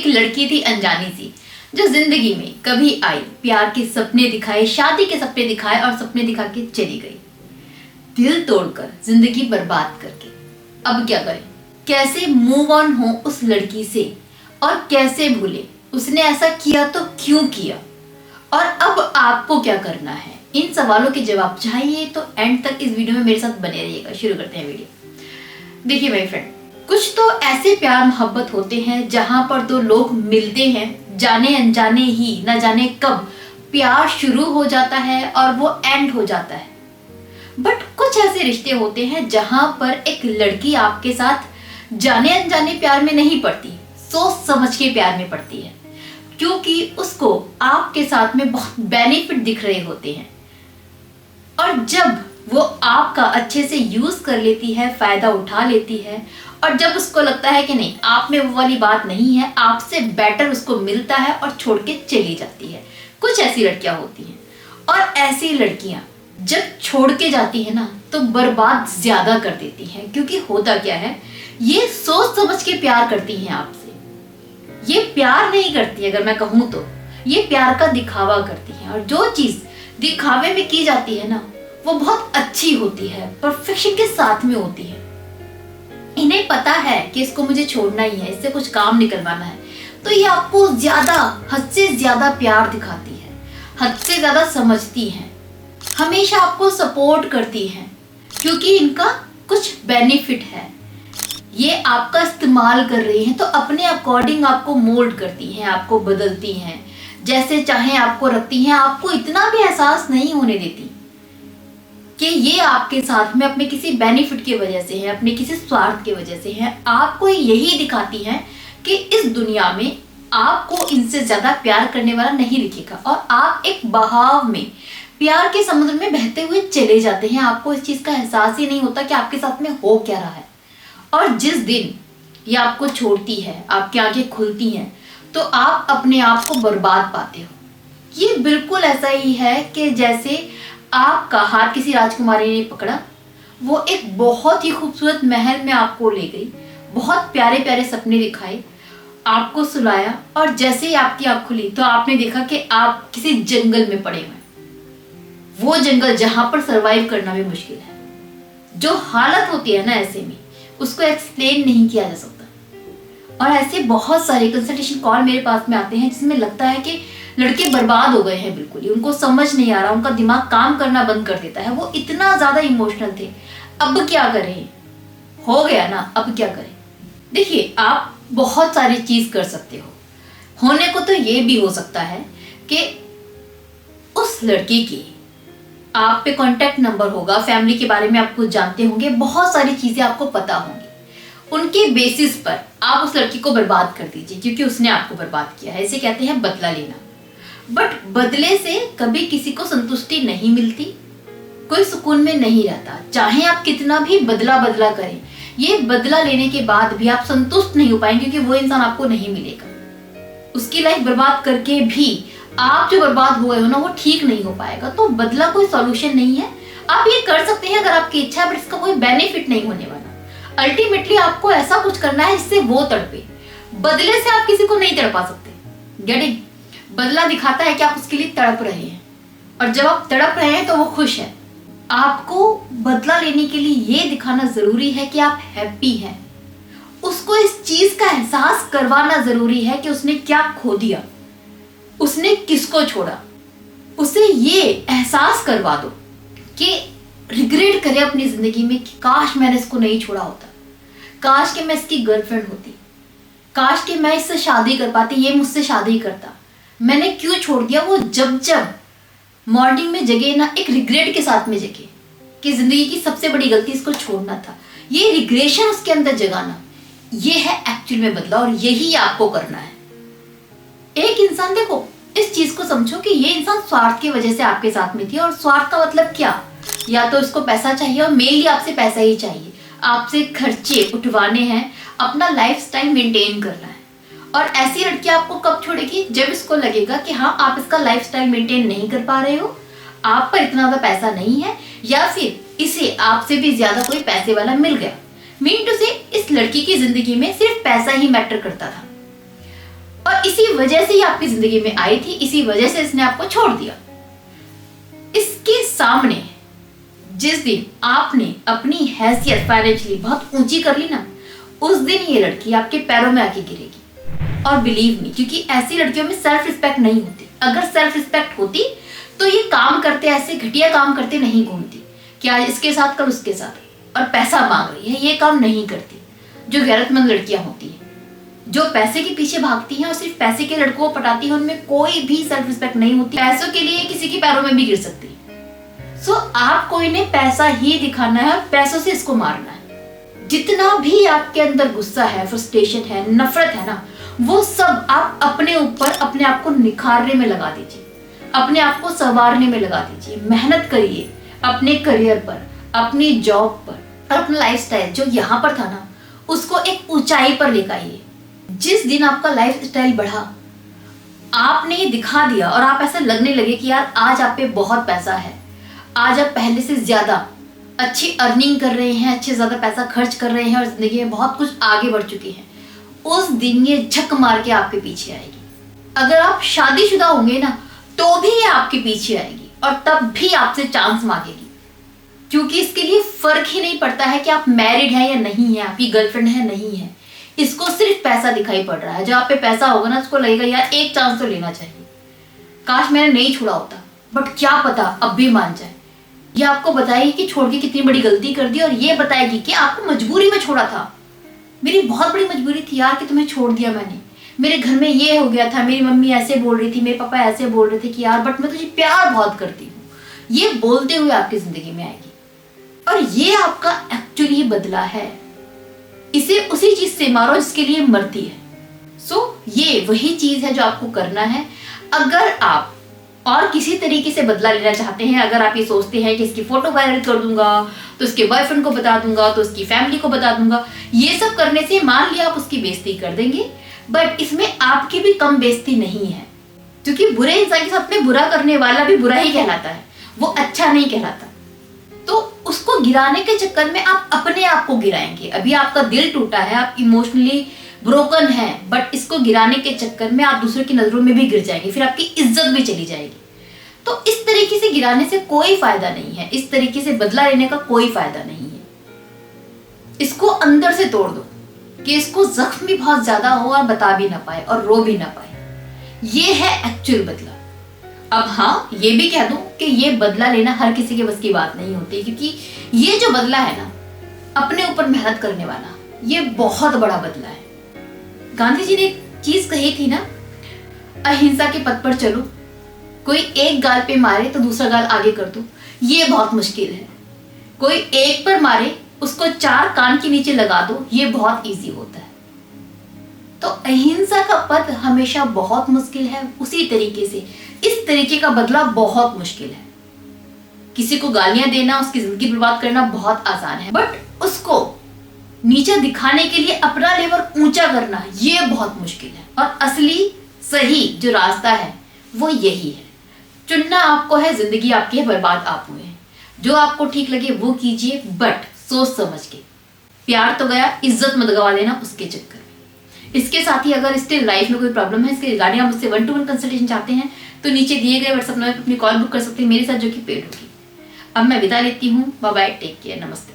एक लड़की थी अनजानी सी, जो जिंदगी में कभी आई, प्यार के सपने दिखाए, शादी के सपने दिखाए और सपने दिखा के चली गई, दिल तोड़कर, जिंदगी बर्बाद करके। अब क्या करें? कैसे मूव ऑन हो उस लड़की से और कैसे भूले? उसने ऐसा किया तो क्यों किया, और अब आपको क्या करना है? इन सवालों के जवाब चाहिए तो एंड तक इस वीडियो में मेरे साथ बने रहिएगा। शुरू करते हैं वीडियो। देखिए माय फ्रेंड, कुछ तो ऐसे प्यार मोहब्बत होते हैं जहां पर दो लोग मिलते हैं, जाने अनजाने ही, न जाने कब प्यार शुरू हो जाता है और वो एंड हो जाता है। बट कुछ ऐसे रिश्ते होते हैं जहां पर एक लड़की आपके साथ जाने अनजाने प्यार में नहीं पड़ती, सोच समझ के प्यार में पड़ती है, क्योंकि उसको आपके साथ में बहुत बेनिफिट दिख रहे होते हैं। और जब वो आपका अच्छे से यूज कर लेती है, फायदा उठा लेती है, और जब उसको लगता है कि नहीं, आप में वो वाली बात नहीं है, आपसे बेटर उसको मिलता है और छोड़ के चली जाती है। कुछ ऐसी लड़कियां होती हैं, और ऐसी लड़कियां जब छोड़ के जाती है ना, तो बर्बाद ज्यादा कर देती हैं। क्योंकि होता क्या है, ये सोच समझ के प्यार करती हैं आपसे। ये प्यार नहीं करती, अगर मैं कहूँ तो ये प्यार का दिखावा करती हैं। और जो चीज दिखावे में की जाती है ना, वो बहुत अच्छी होती है, परफेक्शन के साथ में होती है। इन्हें पता है कि इसको मुझे छोड़ना ही है, इससे कुछ काम निकलवाना है, तो ये आपको ज्यादा, हद से ज्यादा प्यार दिखाती है, हद से ज्यादा समझती हैं, हमेशा आपको सपोर्ट करती हैं, क्योंकि इनका कुछ बेनिफिट है। ये आपका इस्तेमाल कर रही हैं, तो अपने अकॉर्डिंग आपको मोल्ड करती हैं, आपको बदलती हैं, जैसे चाहे आपको रखती हैं। आपको इतना भी एहसास नहीं होने देती कि ये आपके साथ में अपने किसी बेनिफिट की वजह से है, अपने किसी स्वार्थ की वजह से है। आपको यही दिखाती है कि इस दुनिया में आपको इनसे ज्यादा प्यार करने वाला नहीं दिखेगा, और आप एक बहाव में, प्यार के समुद्र में बहते हुए चले जाते हैं। आपको इस चीज का एहसास ही नहीं होता कि आपके साथ में हो क्या रहा है। और जिस दिन ये आपको छोड़ती है, आपकी आंखें खुलती हैं, तो आप अपने आप को बर्बाद पाते हो। ये बिल्कुल ऐसा ही है कि जैसे आपका हाथ किसी राजकुमारी ने पकड़ा, वो एक बहुत ही खूबसूरत महल में आपको ले गई, बहुत प्यारे प्यारे सपने दिखाए, आपको सुलाया, और जैसे ही आपकी आंख खुली तो आपने देखा कि आप किसी जंगल में पड़े हुए हैं। वो जंगल जहां पर सरवाइव करना भी मुश्किल है। जो हालत होती है ना ऐसे में, उसको एक्सप्लेन नहीं किया जा सकता। और ऐसे बहुत सारे कंसल्टेशन कॉल मेरे पास में आते हैं जिसमें लगता है कि लड़के बर्बाद हो गए हैं, बिल्कुल ही उनको समझ नहीं आ रहा, उनका दिमाग काम करना बंद कर देता है, वो इतना ज्यादा इमोशनल थे। अब क्या करें? हो गया ना, अब क्या करें? देखिए, आप बहुत सारी चीज कर सकते हो। होने को तो ये भी हो सकता है कि उस लड़की की आप पे कांटेक्ट नंबर होगा, फैमिली के बारे में आप कुछ जानते होंगे, बहुत सारी चीजें आपको पता होंगी। उनके बेसिस पर आप उस लड़की को बर्बाद कर दीजिए, क्योंकि उसने आपको बर्बाद किया है। इसे कहते हैं बदला लेना। बट बदले से कभी किसी को संतुष्टि नहीं मिलती, कोई सुकून में नहीं रहता। चाहे आप कितना भी बदला बदला करें, ये बदला लेने के बाद भी आप संतुष्ट नहीं हो पाएंगे, क्योंकि वो इंसान आपको नहीं मिलेगा। उसकी लाइफ बर्बाद करके भी आप जो बर्बाद हुए हो ना, वो ठीक नहीं हो पाएगा। तो बदला कोई सॉल्यूशन नहीं है। आप ये कर सकते हैं अगर आपकी इच्छा है, बट इसका कोई बेनिफिट नहीं होने वाला। अल्टीमेटली आपको ऐसा कुछ करना है जिससे वो तड़पे। बदले से आप किसी को नहीं तड़पा सकते। गेटिंग? बदला दिखाता है कि आप उसके लिए तड़प रहे हैं, और जब आप तड़प रहे हैं तो वो खुश है। आपको बदला लेने के लिए ये दिखाना जरूरी है कि आप हैप्पी हैं। उसको इस चीज का एहसास करवाना जरूरी है कि उसने क्या खो दिया, उसने किसको छोड़ा। उसे ये एहसास करवा दो कि रिग्रेट करे अपनी जिंदगी में कि काश मैंने इसको नहीं छोड़ा होता, काश कि मैं इसकी गर्लफ्रेंड होती, काश कि मैं इससे शादी कर पाती, ये मुझसे शादी करता, मैंने क्यों छोड़ दिया। वो जब जब मॉर्निंग में जगे ना, एक रिग्रेट के साथ में जगे कि जिंदगी की सबसे बड़ी गलती इसको छोड़ना था। ये रिग्रेशन उसके अंदर जगाना, ये है एक्चुअल में बदला, और यही आपको करना है। एक इंसान, देखो इस चीज को समझो कि ये इंसान स्वार्थ की वजह से आपके साथ में थी। और स्वार्थ का मतलब क्या? या तो इसको पैसा चाहिए, और मेनली आपसे पैसा ही चाहिए। आपसे खर्चे उठवाने हैं, अपना लाइफस्टाइल मेंटेन करना है। और ऐसी लड़की आपको कब छोड़ेगी? जब इसको लगेगा कि हाँ, आप इसका लाइफस्टाइल मेंटेन नहीं कर पा रहे हो, आप पर इतना ज्यादा पैसा नहीं है, या फिर इसे आपसे भी ज्यादा कोई पैसे वाला मिल गया। मीन टू से, इस लड़की की जिंदगी में सिर्फ पैसा ही मैटर करता था। और इसी वजह से ही आपकी जिंदगी में आई थी, इसी वजह से इसने आपको छोड़ दिया। इसके सामने जिस दिन आपने अपनी हैसियत फाइनेंशियली बहुत ऊंची कर ली ना, उस दिन ये लड़की आपके पैरों में आके गिरेगी। और बिलीव मी, क्योंकि ऐसी लड़कियों में सेल्फ रिस्पेक्ट नहीं होती। अगर सेल्फ रिस्पेक्ट होती तो ये काम करते, ऐसे घटिया काम करते नहीं घूमती कि आज इसके साथ कल उसके साथ और पैसा मांग रही है, ये काम नहीं करती। जो गैरतमंद लड़कियां होती हैं, जो पैसे के पीछे भागती हैं और सिर्फ पैसे के लड़कों को पटाती हैं, उनमें कोई भी सेल्फ रिस्पेक्ट नहीं होती। पैसों के लिए किसी के पैरों में भी गिर सकती है। सो आपको इन्हें पैसा ही दिखाना है और पैसों से इसको मारना है। जितना भी आपके अंदर गुस्सा है, फ्रस्ट्रेशन है, नफरत है ना, वो सब आप अपने ऊपर अपने आप को निखारने में लगा दीजिए, अपने आप को संवारने में लगा दीजिए। मेहनत करिए अपने करियर पर, अपनी जॉब पर, और अपना लाइफस्टाइल जो यहाँ पर था ना, उसको एक ऊंचाई पर लेकर आइए। जिस दिन आपका लाइफस्टाइल बढ़ा, आपने ये दिखा दिया और आप ऐसा लगने लगे कि यार आज आप पे बहुत पैसा है, आज आप पहले से ज्यादा अच्छी अर्निंग कर रहे हैं, अच्छे ज्यादा पैसा खर्च कर रहे हैं और जिंदगी में बहुत कुछ आगे बढ़ चुके हैं, उस दिन ये झक मार के आपके पीछे आएगी। अगर आप शादीशुदा होंगे ना, तो भी ये आपके पीछे आएगी और तब भी आपसे चांस मांगेगी, क्योंकि इसके लिए फर्क ही नहीं पड़ता है कि आप मैरिड हैं या नहीं है, आपकी गर्लफ्रेंड है नहीं है। इसको सिर्फ पैसा दिखाई पड़ रहा है। जब आप पे पैसा होगा ना, उसको लगेगा यार एक चांस तो लेना चाहिए, काश मैंने नहीं छोड़ा होता, बट क्या पता अब भी मान जाए। ये आपको बताएगी कि छोड़ के कितनी बड़ी गलती कर दी, और ये बताएगी कि आपको मजबूरी में छोड़ा था। मेरी बहुत बड़ी मजबूरी थी यार कि तुम्हें छोड़ दिया मैंने, मेरे घर में ये हो गया था, मेरी मम्मी ऐसे बोल रही थी, मेरे पापा ऐसे बोल रहे थे कि यार बट मैं तुझे प्यार बहुत करती हूँ। ये बोलते हुए आपकी जिंदगी में आएगी और ये आपका एक्चुअली बदला है। इसे उसी चीज से मारो जिसके लिए मरती है। सो ये वही चीज है जो आपको करना है। अगर आप और किसी तरीके से बदला लेना चाहते हैं, अगर आप ये सोचते हैं कि इसकी फोटो वायरल कर दूंगा तो इसके बॉयफ्रेंड को बता दूंगा तो इसकी फैमिली को बता दूंगा, ये सब करने से मान लिया आप उसकी बेइज्जती कर देंगे, बट इसमें आपकी भी कम बेइज्जती नहीं है, क्योंकि बुरे इंसान के साथ में बुरा करने वाला भी बुरा ही कहलाता है, वो अच्छा नहीं कहलाता। तो उसको गिराने के चक्कर में आप अपने आप को गिराएंगे। अभी आपका दिल टूटा है, आप इमोशनली ब्रोकन है, बट इसको गिराने के चक्कर में आप दूसरों की नजरों में भी गिर जाएंगे, फिर आपकी इज्जत भी चली जाएगी। तो इस तरीके से गिराने से कोई फायदा नहीं है, इस तरीके से बदला लेने का कोई फायदा नहीं है। इसको अंदर से तोड़ दो कि इसको जख्म भी बहुत ज्यादा हो और बता भी ना पाए और रो भी ना पाए। ये है एक्चुअल बदला। अब हाँ, ये भी कह दूं कि ये बदला लेना हर किसी के बस की बात नहीं होती, क्योंकि ये जो बदला है ना, अपने ऊपर मेहनत करने वाला, ये बहुत बड़ा बदला है। गांधी जी ने एक चीज कही थी ना, अहिंसा के पथ पर चलो, कोई एक गाल पे मारे तो दूसरा गाल आगे कर दो, ये बहुत मुश्किल है। कोई एक पर मारे, उसको 4 कान के नीचे लगा दो, ये बहुत इजी होता है। तो अहिंसा का पथ हमेशा बहुत मुश्किल है। उसी तरीके से इस तरीके का बदला बहुत मुश्किल है। किसी को गालियां देना, उसकी जिंदगी बर्बाद करना बहुत आसान है, बट उसको नीचे दिखाने के लिए अपना लेवल ऊंचा करना, ये बहुत मुश्किल है। और असली सही जो रास्ता है वो यही है। चुनना आपको है, जिंदगी आपकी है, बर्बाद आप हुए हैं। जो आपको ठीक लगे वो कीजिए, बट सोच समझ के। प्यार तो गया, इज्जत मत गवा देना उसके चक्कर में। इसके साथ ही अगर स्टिल लाइफ में कोई प्रॉब्लम है, इसके रिगार्डिंग आप मुझसे 1-to-1 कंसल्टेशन चाहते हैं, तो नीचे दिए गए व्हाट्सएप नंबर पर अपनी कॉल बुक कर सकते हैं मेरे साथ, जो कि पेड होगी। अब मैं विदा लेती हूँ। बाय बाय, टेक केयर, नमस्ते।